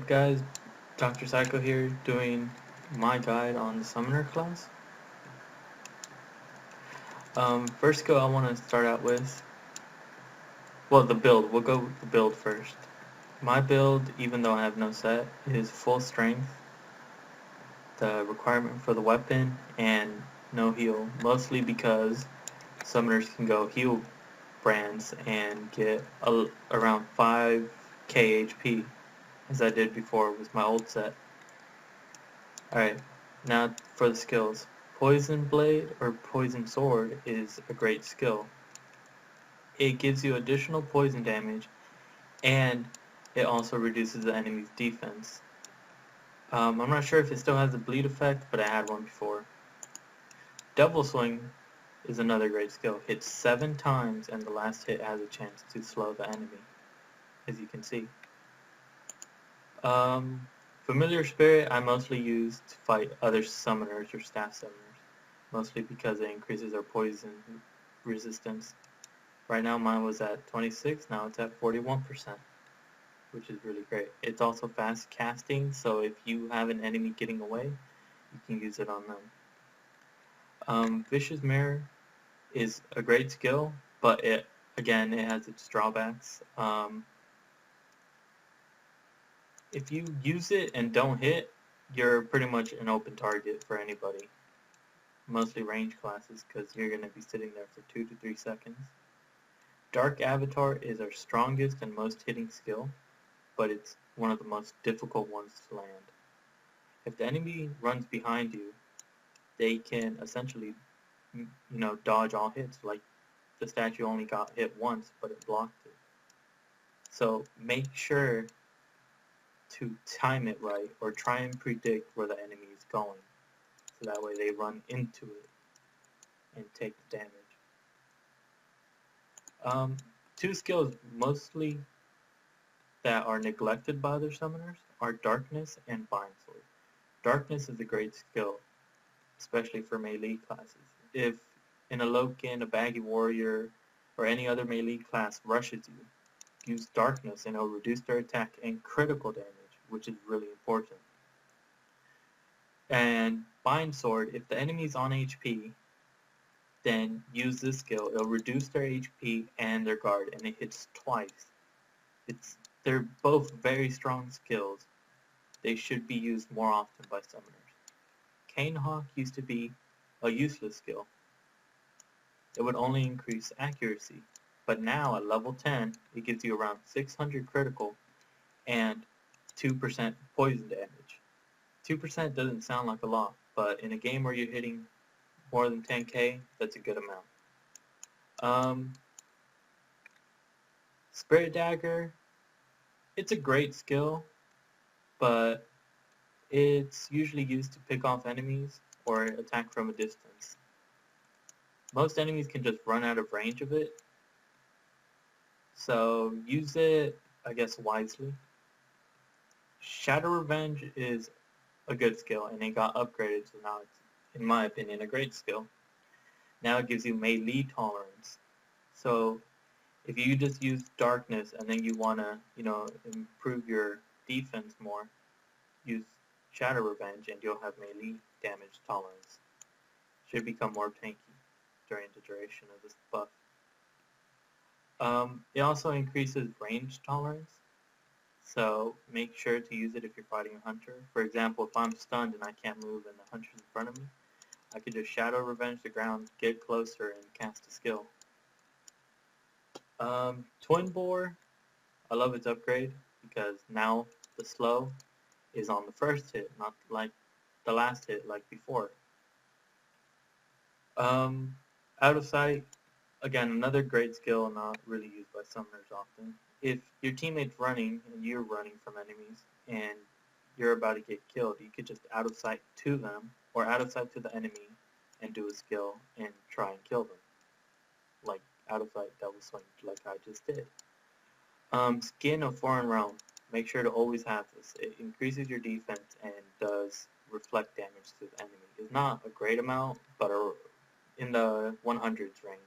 guys? Dr. Psycho here doing my guide on the Summoner class. First skill I want to start out with, well, the build. We'll go with the build first. My build, even though I have no set, is full strength, the requirement for the weapon, and no heal, mostly because summoners can go heal brands and get around 5k HP, as I did before with my old set. Alright, now for the skills. Poison Blade or Poison Sword is a great skill. It gives you additional poison damage and it also reduces the enemy's defense. I'm not sure if it still has the bleed effect, but I had one before. Devil Swing is another great skill. Hits 7 times and the last hit has a chance to slow the enemy, as you can see. Familiar Spirit I mostly use to fight other summoners or staff summoners, mostly because it increases their poison resistance. Right now mine was at 26, now it's at 41%, which is really great. It's also fast casting, so if you have an enemy getting away, you can use it on them. Vicious Mirror is a great skill, but it has its drawbacks. If you use it and don't hit, you're pretty much an open target for anybody. Mostly range classes, because you're going to be sitting there for 2 to 3 seconds. Dark Avatar is our strongest and most hitting skill, but it's one of the most difficult ones to land. If the enemy runs behind you, they can essentially, dodge all hits. Like the statue only got hit once, but it blocked it. So make sure to time it right, or try and predict where the enemy is going, so that way they run into it and take the damage. Two skills mostly that are neglected by other summoners are Darkness and Bind Sword. Darkness is a great skill, especially for melee classes. If an Alokin, a Baggy Warrior, or any other melee class rushes you, use Darkness and it'll reduce their attack and critical damage, which is really important. And Bind Sword, if the enemy's on HP, then use this skill. It'll reduce their HP and their guard, and it hits twice. They're both very strong skills. They should be used more often by summoners. Cane Hawk used to be a useless skill. It would only increase accuracy, but now at level 10, it gives you around 600 critical and 2% poison damage. 2% doesn't sound like a lot, but in a game where you're hitting more than 10k, that's a good amount. Spirit Dagger, it's a great skill, but it's usually used to pick off enemies or attack from a distance. Most enemies can just run out of range of it, so use it, I guess, wisely. Shadow Revenge is a good skill, and it got upgraded, so now it's, in my opinion, a great skill. Now it gives you melee tolerance. So if you just use Darkness and then you want to, improve your defense more, use Shadow Revenge and you'll have melee damage tolerance. Should become more tanky during the duration of this buff. It also increases range tolerance, so make sure to use it if you're fighting a hunter. For example, if I'm stunned and I can't move and the hunter's in front of me, I could just Shadow Revenge the ground, get closer, and cast a skill. Twin Bore, I love its upgrade because now the slow is on the first hit, not like the last hit like before. Out of Sight, again, another great skill, not really used by summoners often. If your teammate's running and you're running from enemies and you're about to get killed, you could just out of sight to them or out of sight to the enemy and do a skill and try and kill them. Like out of sight Devil Swing, like I just did. Skin of Foreign Realm. Make sure to always have this. It increases your defense and does reflect damage to the enemy. It's not a great amount, but in the 100s range.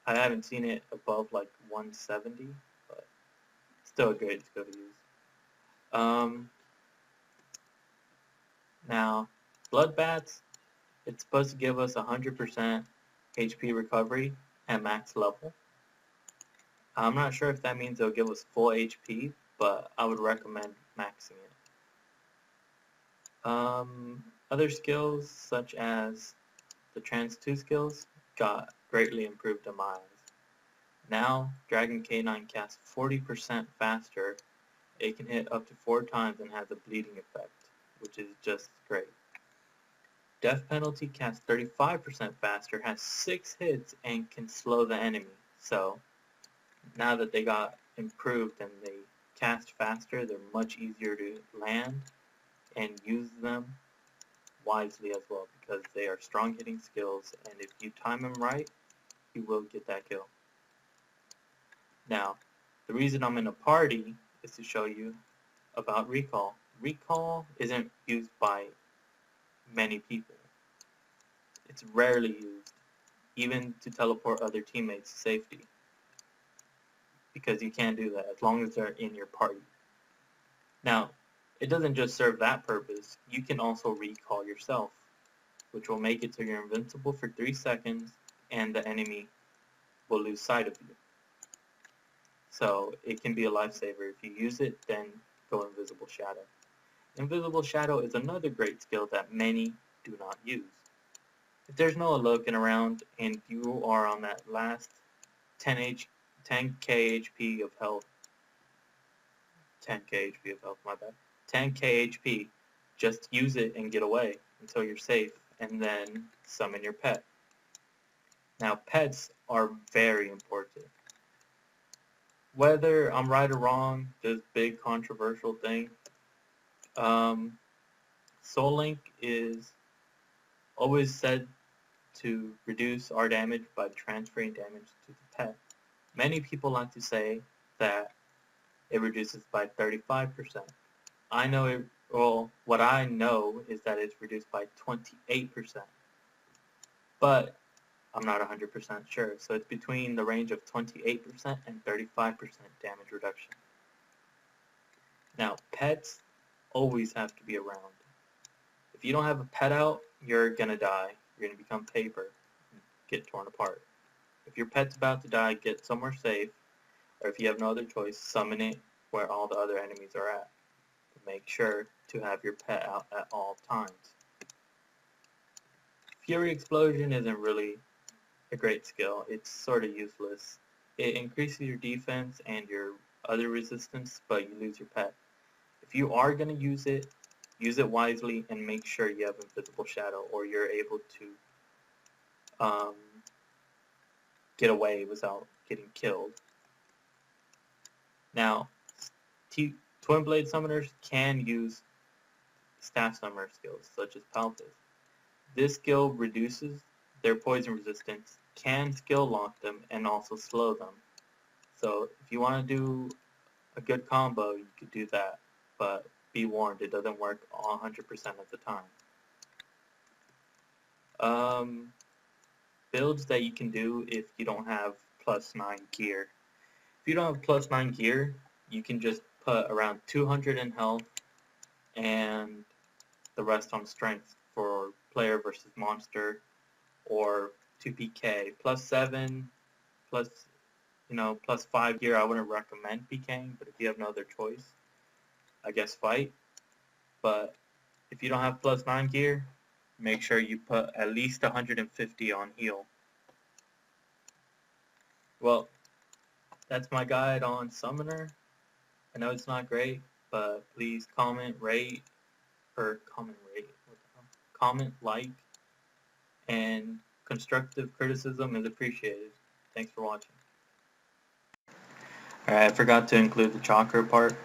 I haven't seen it above like 170, but Still a great skill to use. Now, Bloodbaths, it's supposed to give us 100% HP recovery at max level. I'm not sure if that means it'll give us full HP, but I would recommend maxing it. Other skills, such as the Trans 2 skills, got greatly improved in my eyes. Now, Dragon K9 casts 40% faster. It can hit up to 4 times and has a bleeding effect, which is just great. Death Penalty casts 35% faster, has 6 hits, and can slow the enemy. So, now that they got improved and they cast faster, they're much easier to land and use them wisely as well, because they are strong hitting skills, and if you time them right, you will get that kill. Now, the reason I'm in a party is to show you about recall. Recall isn't used by many people. It's rarely used, even to teleport other teammates to safety, because you can't do that as long as they're in your party. Now, it doesn't just serve that purpose. You can also recall yourself, which will make it so you're invincible for 3 seconds and the enemy will lose sight of you. So it can be a lifesaver. If you use it, then go Invisible Shadow. Invisible Shadow is another great skill that many do not use. If there's no looking around and you are on that last 10k HP of health, 10k HP of health, my bad, 10k HP, just use it and get away until you're safe, and then summon your pet. Now, pets are very important. Whether I'm right or wrong, this big controversial thing, Soul Link is always said to reduce our damage by transferring damage to the pet. Many people like to say that it reduces by 35%. I know it, well, what I know is that it's reduced by 28%. But I'm not 100% sure, so it's between the range of 28% and 35% damage reduction. Now, pets always have to be around. If you don't have a pet out, you're gonna die. You're gonna become paper and get torn apart. If your pet's about to die, get somewhere safe, or if you have no other choice, summon it where all the other enemies are at. Make sure to have your pet out at all times. Fury Explosion isn't really a great skill. It's sort of useless. It increases your defense and your other resistance, but you lose your pet. If you are going to use it wisely and make sure you have Invisible Shadow, or you're able to get away without getting killed. Now, Twin Blade Summoners can use Staff Summoner skills, such as Palpus. This skill reduces their poison resistance, can skill lock them, and also slow them. So if you want to do a good combo, you could do that, but be warned, it doesn't work 100% of the time. Builds that you can do if you don't have +9 gear. If you don't have +9 gear, you can just put around 200 in health and the rest on strength for player versus monster, or 2PK. +7, +5 gear, I wouldn't recommend PKing, but if you have no other choice, I guess fight. But if you don't have +9 gear, make sure you put at least 150 on heal. Well, that's my guide on Summoner. I know it's not great, but please comment, like, and constructive criticism is appreciated. Thanks for watching. Alright, I forgot to include the chakra part.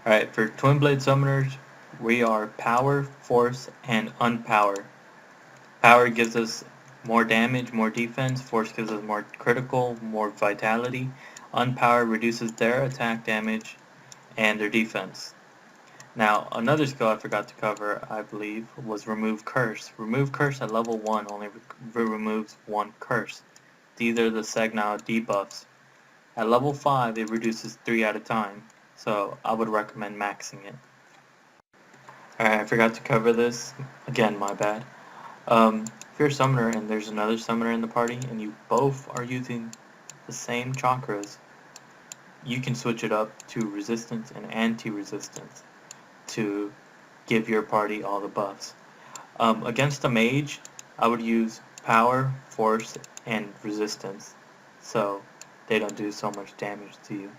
Alright, for Twin Blade Summoners, we are Power, Force, and Unpower. Power gives us more damage, more defense. Force gives us more critical, more vitality. Unpower reduces their attack damage and their defense. Now, another skill I forgot to cover, I believe, was Remove Curse. Remove Curse at level 1 only removes 1 curse. These are the Segnile debuffs. At level 5, it reduces 3 at a time. So I would recommend maxing it. Alright, I forgot to cover this. Again, my bad. If you're a summoner and there's another summoner in the party and you both are using the same chakras, you can switch it up to resistance and anti-resistance to give your party all the buffs. Against a mage, I would use power, force, and resistance, so they don't do so much damage to you.